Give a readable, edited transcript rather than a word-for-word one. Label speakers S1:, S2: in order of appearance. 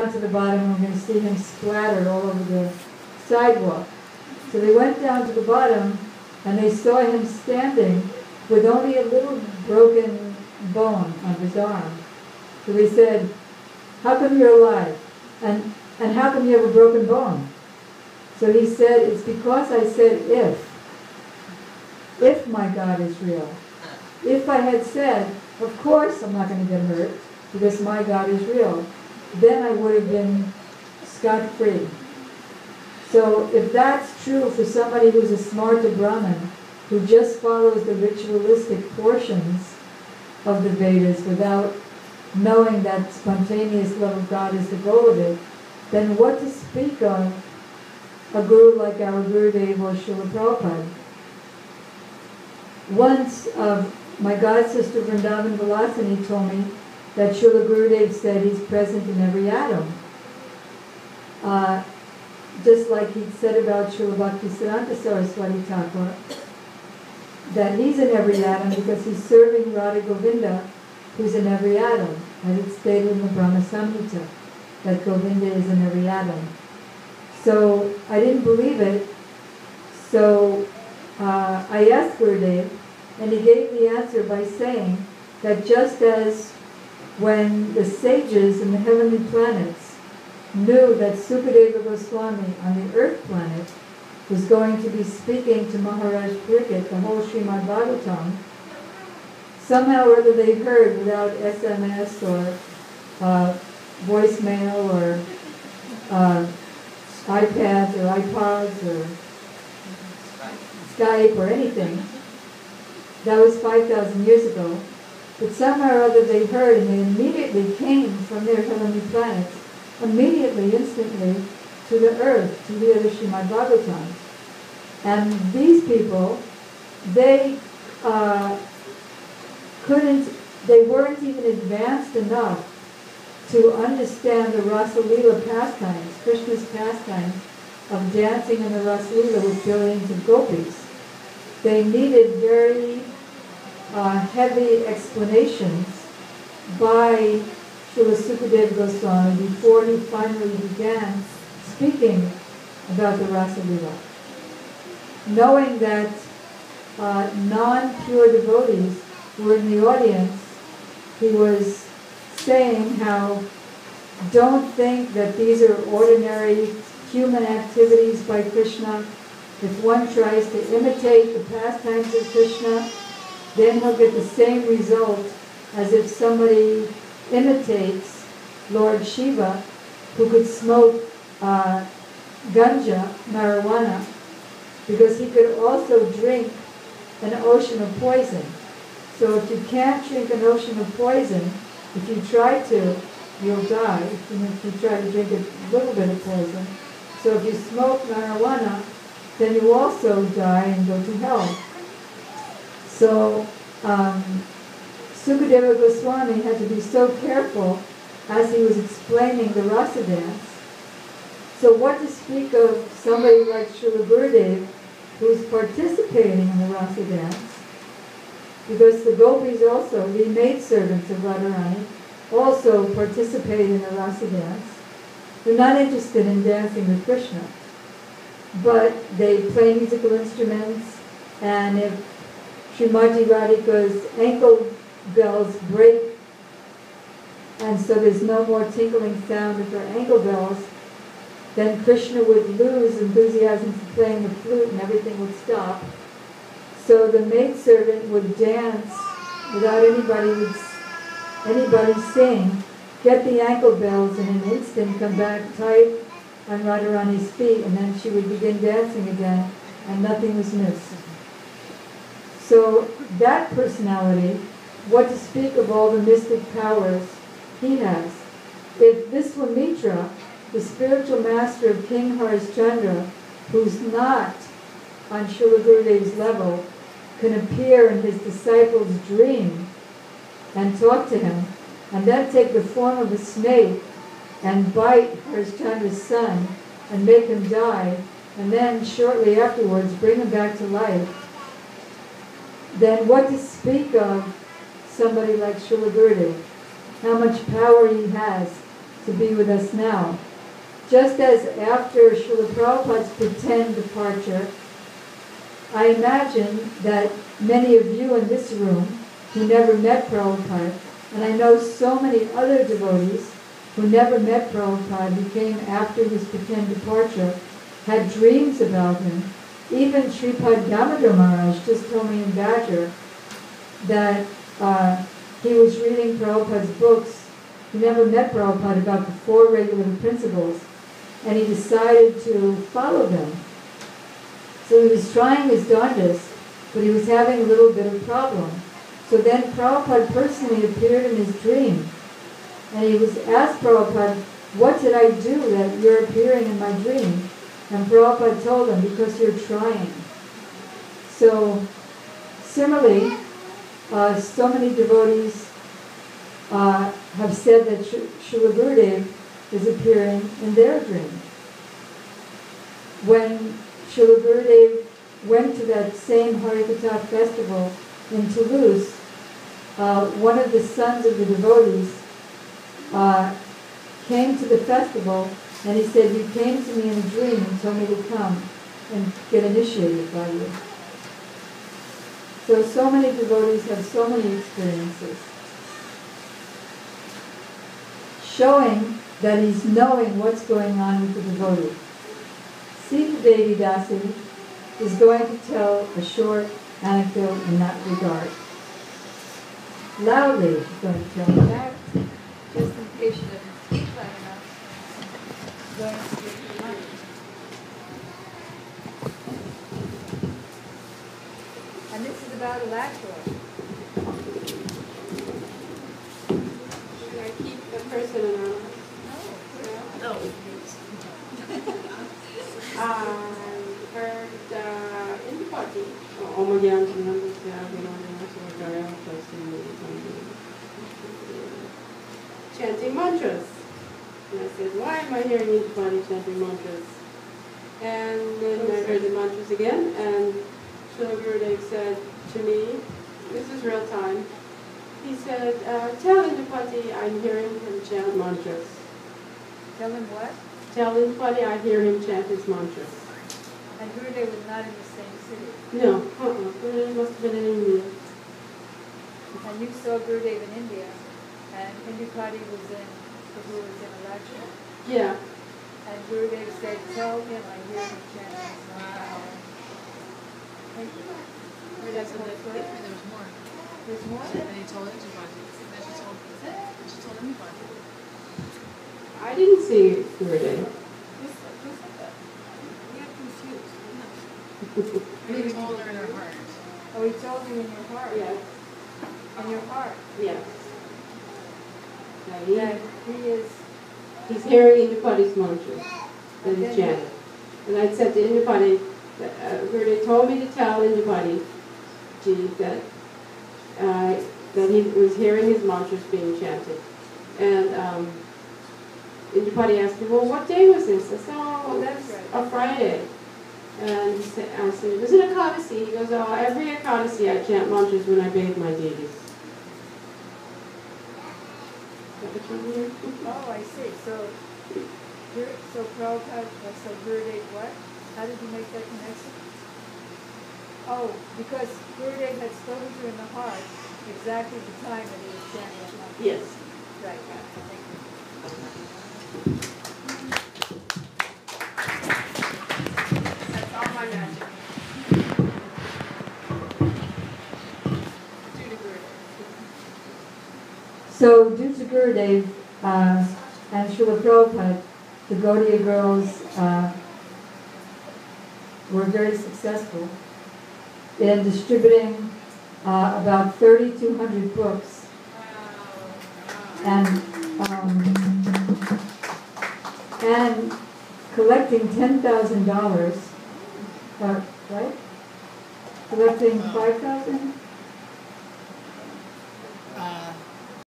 S1: down to the bottom and we're going to see him splattered all over the sidewalk. So they went down to the bottom and they saw him standing with only a little broken bone on his arm. So they said, how come you're alive? And how come you have a broken bone? So he said, it's because I said if my God is real. If I had said, of course I'm not going to get hurt because my God is real, then I would have been scot-free. So if that's true for somebody who's a smarta Brahmin, who just follows the ritualistic portions of the Vedas without knowing that spontaneous love of God is the goal of it, then what to speak of a guru like our Gurudev or Srila Prabhupada? Once my god sister Vrindavan Vilasini told me that Srila Gurudev said he's present in every atom. Just like he said about Srila Bhaktisiddhanta Saraswati Thakur, that he's in every atom because he's serving Radha Govinda, who's in every atom, as it's stated in the Brahma Samhita, that Govinda is in every atom. So I didn't believe it, so I asked Gurudev, and he gave the answer by saying that just as when the sages in the heavenly planets knew that Sukadeva Goswami on the earth planet was going to be speaking to Maharaj Parikshit, the whole Srimad Bhagavatam, somehow or other they heard without SMS or voicemail or iPads or iPods or Skype or anything. That was 5,000 years ago. But somehow or other they heard, and they immediately came from their heavenly planets, immediately, instantly, to the earth, to hear the Srimad Bhagavatam. And these people, they weren't even advanced enough to understand the Rasa Leela pastimes, Krishna's pastimes of dancing in the Rasa Leela with billions of gopis. They needed very heavy explanations by Srila Sukadeva Goswami before he finally began speaking about the Rasa Leela. Knowing that non-pure devotees were in the audience, he was saying how don't think that these are ordinary human activities by Krishna. If one tries to imitate the pastimes of Krishna, then he'll get the same result as if somebody imitates Lord Shiva, who could smoke ganja, marijuana, because he could also drink an ocean of poison. So if you can't drink an ocean of poison, if you try to, you'll die. If you try to drink a little bit of poison. So if you smoke marijuana, then you also die and go to hell. So Sukadeva Goswami had to be so careful as he was explaining the rasa dance. So what to speak of somebody like Srila Gurudev, who's participating in the rasa dance, because the gopis also, the maidservants of Radharani, also participate in the rasa dance. They're not interested in dancing with Krishna, but they play musical instruments, and if Srimati Radhika's ankle bells break, and so there's no more tinkling sound of her ankle bells, then Krishna would lose enthusiasm for playing the flute and everything would stop. So the maidservant would dance without anybody sing, get the ankle bells in an instant, come back tight on Radharani's feet, and then she would begin dancing again, and nothing was missed. So that personality, what to speak of all the mystic powers he has. If Viswamitra, the spiritual master of King Harishchandra, who's not on Srila Gurudev's level, can appear in his disciple's dream and talk to him, and then take the form of a snake and bite Harishchandra's son and make him die, and then shortly afterwards bring him back to life, then what to speak of somebody like Srila Gurudev, how much power he has to be with us now. Just as after Srila Prabhupada's pretend departure, I imagine that many of you in this room who never met Prabhupada, and I know so many other devotees who never met Prabhupada, who came after his pretend departure, had dreams about him. Even Sripad Damodar Maharaj just told me in Badger that he was reading Prabhupada's books. He never met Prabhupada, about the 4 regular principles, and he decided to follow them. So he was trying his darndest, but he was having a little bit of problem. So then Prabhupada personally appeared in his dream, and he was asked Prabhupada, what did I do that you're appearing in my dream? And Prabhupada told him, because you're trying. So similarly, so many devotees have said that Srila Gurudev is appearing in their dream. When Srila Gurudev went to that same Harikatha festival in Toulouse, one of the sons of the devotees came to the festival, and he said, you came to me in a dream and told me to come and get initiated by you. So many devotees have so many experiences, showing that he's knowing what's going on with the devotee. Sita Devi Dasi is going to tell a short anecdote in that regard. Loudly, she's going to tell you that, just in case she doesn't speak loud enough. She's going to speak the mic. And this is about Alachua.
S2: Should I keep the person anonymous?
S1: No.
S2: I heard in the party, Omoyan chanting mantras. And I said, why am I hearing in the party chanting mantras? And then I heard the mantras again, and Srila Gurudev said to me, this is real time, he said, tell Indipati I'm hearing him chant mantras.
S1: Tell him what?
S2: Tell Indipati I hear him chant his mantras.
S1: And Gurudev was not in the same city.
S2: No, Gurudev must have been in India.
S1: And you saw Gurudev in India, and Indipati was in, who was in Alachua.
S2: Yeah.
S1: And Gurudev said, tell him I hear him chanting his mantras. Thank you.
S3: There was more.
S1: There's more?
S3: And he told everybody. Then she told everybody.
S2: I didn't see Gurudev.
S3: You got confused. And he told her in her heart.
S1: Oh, he told you in your heart?
S2: Yes.
S1: In your heart?
S2: Yes.
S1: That he is...
S2: He's hearing Indipati's mantras that he's chanting. And I said to Indipati, Gurudev told me to tell Indipati that that he was hearing his mantras being chanted. And Indipati asked me, well, what day was this? I said, oh, that's a Friday. And I said, was it Ekadasi? He goes, oh, every Ekadasi I chant mantras when I bathe my deities.
S1: Oh, I see. So Prabhupada, so Gurudev what? How did you make that connection? Oh, because Gurudev had spoken to you in the heart exactly the time that he was chanting that mantra.
S2: Yes.
S1: Right. Thank you.
S2: That's all my magic.
S1: Due to Gurudev. So, due to Gurudev and Srila Prabhupada, the Gaudiya girls were very successful in distributing about 3,200 books and collecting $10,000, right? Collecting 5,000.